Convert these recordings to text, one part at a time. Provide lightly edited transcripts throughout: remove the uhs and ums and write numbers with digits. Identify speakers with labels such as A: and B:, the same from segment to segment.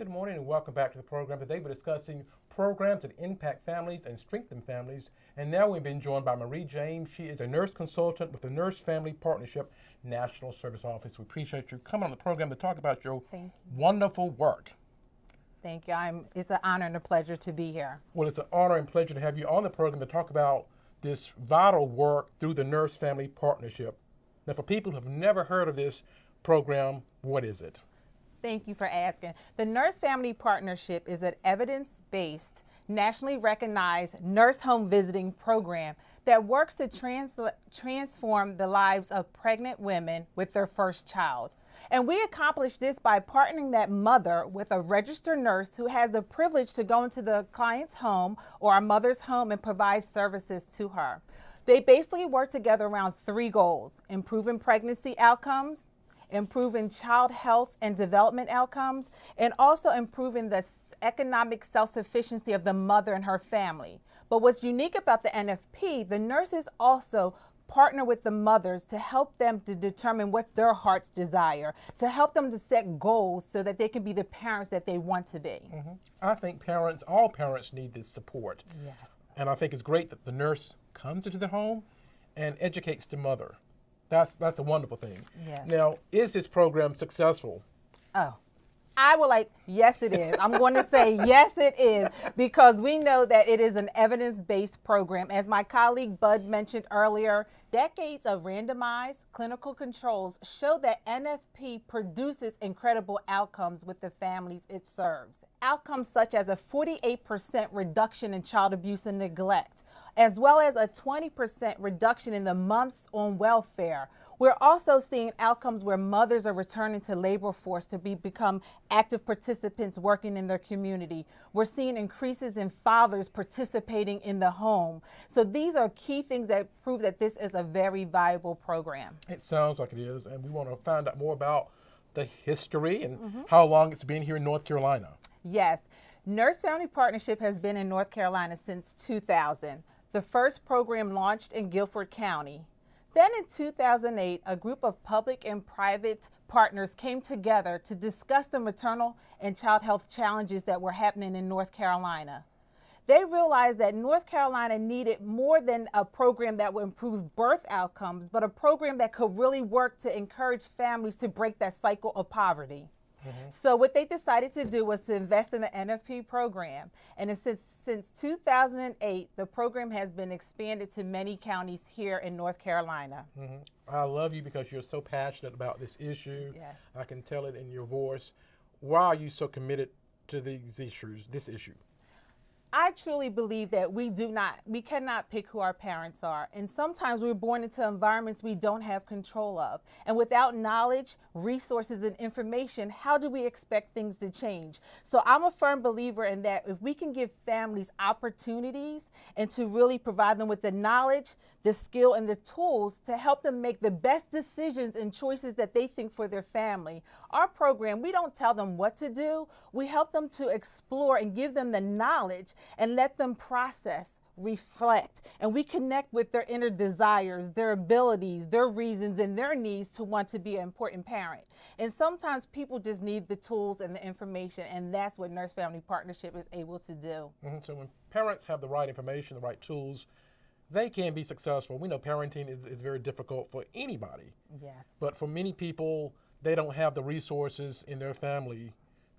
A: Good morning and welcome back to the program. Today we're discussing programs that impact families and strengthen families. And now we've been joined by Marie James. She is a nurse consultant with the Nurse Family Partnership National Service Office. We appreciate you coming on the program to talk about your wonderful work.
B: Thank you. It's an honor and a pleasure to be here.
A: Well, it's an honor and pleasure to have you on the program to talk about this vital work through the Nurse Family Partnership. Now, for people who have never heard of this program, what is it?
B: Thank you for asking. The Nurse Family Partnership is an evidence-based, nationally recognized nurse home visiting program that works to transform the lives of pregnant women with their first child. And we accomplish this by partnering that mother with a registered nurse who has the privilege to go into the client's home or our mother's home and provide services to her. They basically work together around three goals: improving pregnancy outcomes, improving child health and development outcomes, and also improving the economic self-sufficiency of the mother and her family. But what's unique about the NFP, the nurses also partner with the mothers to help them to determine what's their heart's desire, to help them to set goals so that they can be the parents that they want to be.
A: I think all parents need this support.
B: Yes.
A: And I think it's great that the nurse comes into the home and educates the mother. That's a wonderful thing.
B: Yes.
A: Now, is this program successful?
B: Oh, yes, it is. I'm going to say yes, it is, because we know that it is an evidence-based program. As my colleague Bud mentioned earlier, decades of randomized clinical controls show that NFP produces incredible outcomes with the families it serves. Outcomes such as a 48% reduction in child abuse and neglect, as well as a 20% reduction in the months on welfare. We're also seeing outcomes where mothers are returning to labor force to become active participants working in their community. We're seeing increases in fathers participating in the home. So these are key things that prove that this is a very viable program.
A: It sounds like it is, and we want to find out more about the history and how long it's been here in North Carolina.
B: Yes, Nurse Family Partnership has been in North Carolina since 2000. The first program launched in Guilford County. Then in 2008, a group of public and private partners came together to discuss the maternal and child health challenges that were happening in North Carolina. They realized that North Carolina needed more than a program that would improve birth outcomes, but a program that could really work to encourage families to break that cycle of poverty. So what they decided to do was to invest in the NFP program. And since 2008, the program has been expanded to many counties here in North Carolina.
A: I love you because you're so passionate about this issue.
B: Yes.
A: I can tell it in your voice. Why are you so committed to this issue?
B: I truly believe that we cannot pick who our parents are. And sometimes we're born into environments we don't have control of. And without knowledge, resources, and information, how do we expect things to change? So I'm a firm believer in that if we can give families opportunities and to really provide them with the knowledge, the skill, and the tools to help them make the best decisions and choices that they think for their family. Our program, we don't tell them what to do. We help them to explore and give them the knowledge and let them process, reflect, and we connect with their inner desires, their abilities, their reasons, and their needs to want to be an important parent. And sometimes people just need the tools and the information, and that's what Nurse Family Partnership is able to do.
A: So when parents have the right information, the right tools, they can be successful. We know parenting is very difficult for anybody.
B: Yes.
A: But for many people, they don't have the resources in their family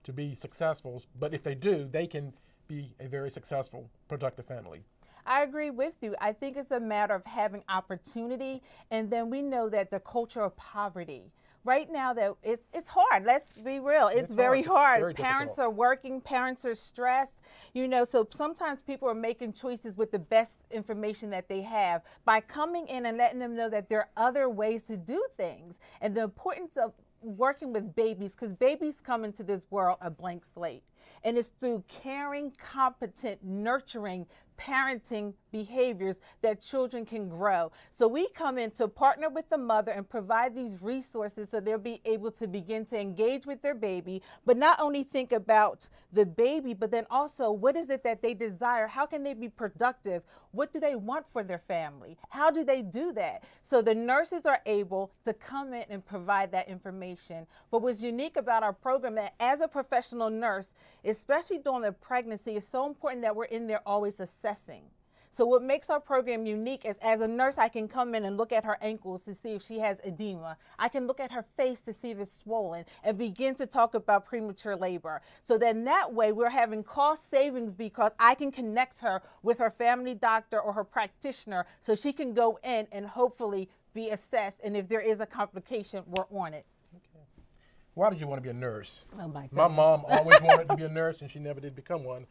A: to be successful. But if they do, they can be a very successful, productive family.
B: I agree with you. I think it's a matter of having opportunity, and then we know that the culture of poverty. Right now, that it's hard. Let's be real. It's very hard.
A: Very
B: parents
A: difficult.
B: are working. Parents are stressed. So sometimes people are making choices with the best information that they have by coming in and letting them know that there are other ways to do things, and the importance of working with babies, because babies come into this world a blank slate. And it's through caring, competent, nurturing parenting behaviors that children can grow. So we come in to partner with the mother and provide these resources so they'll be able to begin to engage with their baby, but not only think about the baby, but then also what is it that they desire? How can they be productive? What do they want for their family? How do they do that? So the nurses are able to come in and provide that information. But what's unique about our program, that as a professional nurse, especially during the pregnancy, it's so important that we're in there always assessing. So what makes our program unique is, as a nurse, I can come in and look at her ankles to see if she has edema. I can look at her face to see if it's swollen and begin to talk about premature labor. So then that way we're having cost savings because I can connect her with her family doctor or her practitioner so she can go in and hopefully be assessed. And if there is a complication, we're on it.
A: Okay. Why did you want to be a nurse?
B: Oh my goodness.
A: My mom always wanted to be a nurse and she never did become one.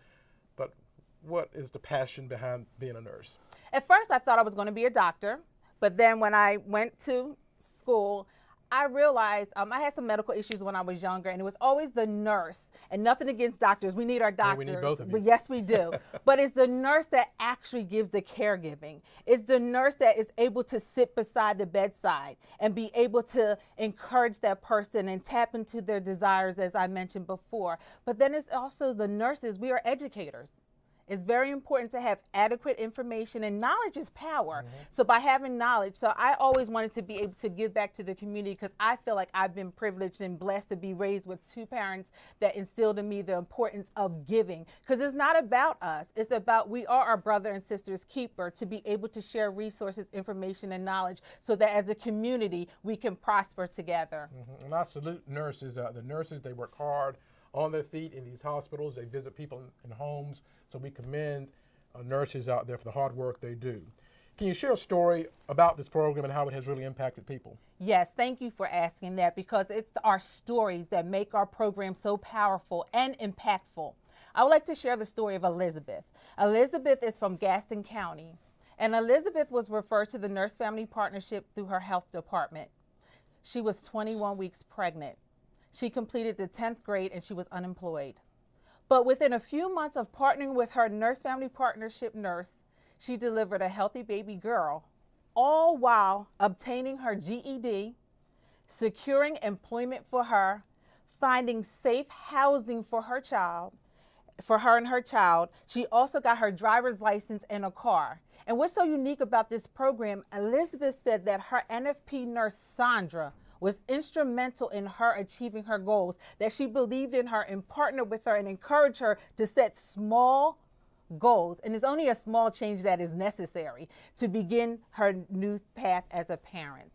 A: But what is the passion behind being a nurse?
B: At first, I thought I was going to be a doctor, but then when I went to school, I realized I had some medical issues when I was younger, and it was always the nurse. And nothing against doctors. We need our doctors.
A: Yeah, we need both of you.
B: But yes, we do. But it's the nurse that actually gives the caregiving. It's the nurse that is able to sit beside the bedside and be able to encourage that person and tap into their desires, as I mentioned before. But then it's also the nurses. We are educators. It's very important to have adequate information, and knowledge is power. So by having knowledge, so I always wanted to be able to give back to the community because I feel like I've been privileged and blessed to be raised with two parents that instilled in me the importance of giving. Because it's not about us. It's about we are our brother and sister's keeper, to be able to share resources, information, and knowledge so that as a community we can prosper together.
A: And I salute nurses. The nurses, they work hard on their feet in these hospitals. They visit people in homes. So we commend nurses out there for the hard work they do. Can you share a story about this program and how it has really impacted people?
B: Yes, thank you for asking that, because it's our stories that make our program so powerful and impactful. I would like to share the story of Elizabeth. Elizabeth is from Gaston County, and Elizabeth was referred to the Nurse Family Partnership through her health department. She was 21 weeks pregnant. She completed the 10th grade and she was unemployed. But within a few months of partnering with her Nurse Family Partnership nurse, she delivered a healthy baby girl, all while obtaining her GED, securing employment for her, finding safe housing for her and her child. She also got her driver's license and a car. And what's so unique about this program, Elizabeth said that her NFP nurse, Sandra, was instrumental in her achieving her goals, that she believed in her and partnered with her and encouraged her to set small goals. And it's only a small change that is necessary to begin her new path as a parent.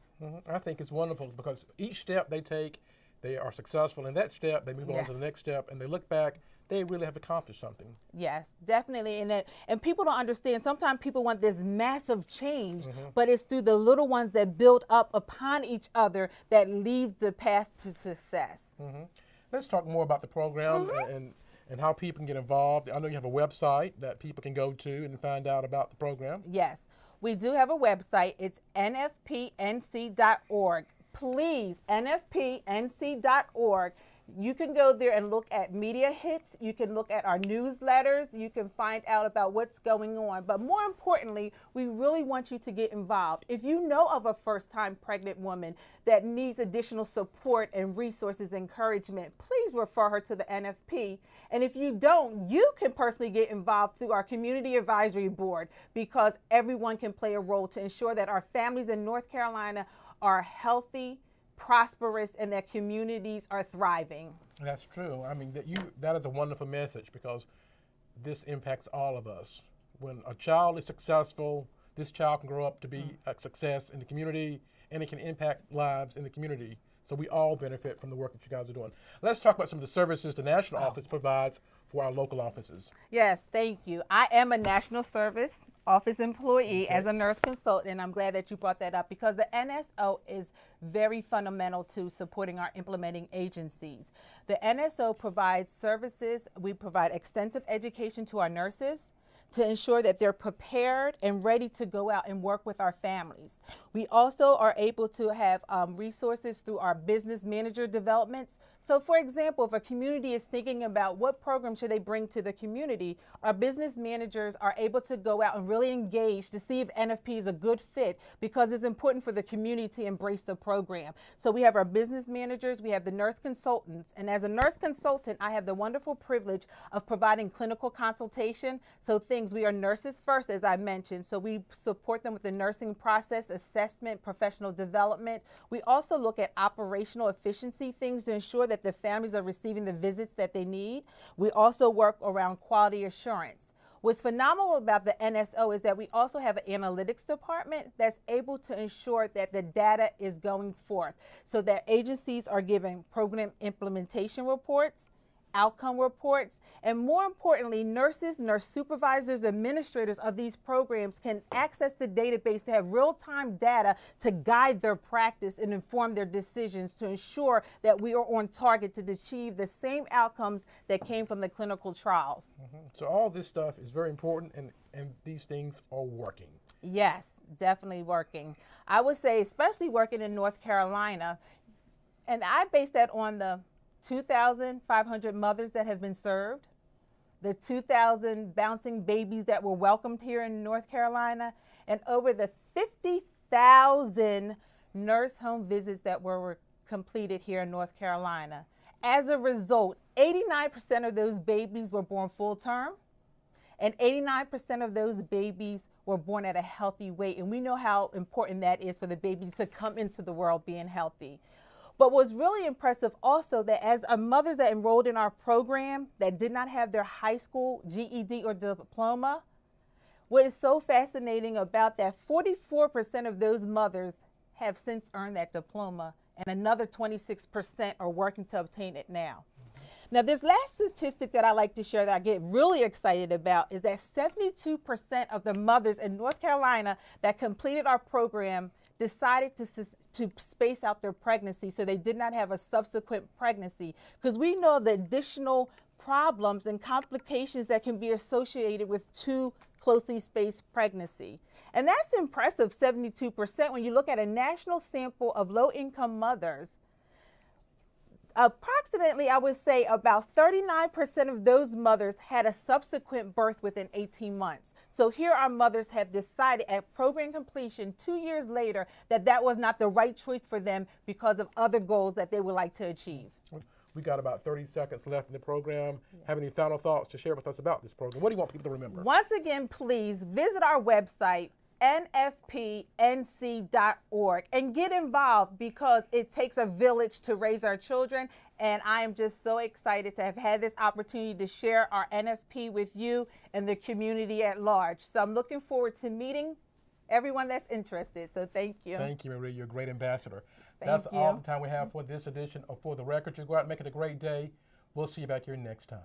A: I think it's wonderful because each step they take, they are successful. In that step, they move on to the next step, and they look back, they really have accomplished something.
B: Yes, definitely. And people don't understand. Sometimes people want this massive change, but it's through the little ones that build up upon each other that leads the path to success.
A: Let's talk more about the program and how people can get involved. I know you have a website that people can go to and find out about the program.
B: Yes, we do have a website. It's nfpnc.org. Please, nfpnc.org. You can go there and look at media hits. You can look at our newsletters. You can find out about what's going on. But more importantly, we really want you to get involved. If you know of a first-time pregnant woman that needs additional support and resources, encouragement, please refer her to the NFP. And if you don't, you can personally get involved through our Community Advisory Board, because everyone can play a role to ensure that our families in North Carolina are healthy, prosperous, and that communities are thriving.
A: That's true. I mean, that is a wonderful message, because this impacts all of us. When a child is successful, this child can grow up to be a success in the community, and it can impact lives in the community. So we all benefit from the work that you guys are doing. Let's talk about some of the services the national office provides for our local offices.
B: Yes, thank you. I am a national service office employee as a nurse consultant, and I'm glad that you brought that up, because the NSO is very fundamental to supporting our implementing agencies. The NSO provides services. We provide extensive education to our nurses to ensure that they're prepared and ready to go out and work with our families. We also are able to have resources through our business manager developments So for example, if a community is thinking about what program should they bring to the community, our business managers are able to go out and really engage to see if NFP is a good fit, because it's important for the community to embrace the program. So we have our business managers, we have the nurse consultants, and as a nurse consultant, I have the wonderful privilege of providing clinical consultation. So we are nurses first, as I mentioned, so we support them with the nursing process, assessment, professional development. We also look at operational efficiency, things to ensure that the families are receiving the visits that they need. We also work around quality assurance. What's phenomenal about the NSO is that we also have an analytics department that's able to ensure that the data is going forth, so that agencies are giving program implementation reports, outcome reports, and more importantly, nurses, nurse supervisors, administrators of these programs can access the database to have real-time data to guide their practice and inform their decisions to ensure that we are on target to achieve the same outcomes that came from the clinical trials.
A: So all this stuff is very important, and these things are working.
B: Yes, definitely working. I would say especially working in North Carolina, and I base that on the 2,500 mothers that have been served, the 2,000 bouncing babies that were welcomed here in North Carolina, and over the 50,000 nurse home visits that were completed here in North Carolina. As a result, 89% of those babies were born full term, and 89% of those babies were born at a healthy weight. And we know how important that is for the babies to come into the world being healthy. But what's really impressive also, that as mothers that enrolled in our program that did not have their high school GED or diploma, what is so fascinating about that, 44% of those mothers have since earned that diploma, and another 26% are working to obtain it now. Now, this last statistic that I like to share that I get really excited about is that 72% of the mothers in North Carolina that completed our program decided to space out their pregnancy, so they did not have a subsequent pregnancy, because we know the additional problems and complications that can be associated with too closely spaced pregnancy. And that's impressive, 72%, when you look at a national sample of low-income mothers. Approximately, I would say about 39% of those mothers had a subsequent birth within 18 months. So here our mothers have decided at program completion 2 years later that that was not the right choice for them because of other goals that they would like to achieve.
A: We got about 30 seconds left in the program. Yes. Have any final thoughts to share with us about this program? What do you want people to remember?
B: Once again, please visit our website, nfpnc.org, and get involved, because it takes a village to raise our children. And I am just so excited to have had this opportunity to share our NFP with you and the community at large. So I'm looking forward to meeting everyone that's interested. So thank you.
A: Thank you, Marie. You're a great ambassador.
B: That's
A: all the time we have for this edition of For the Record. You go out and make it a great day. We'll see you back here next time.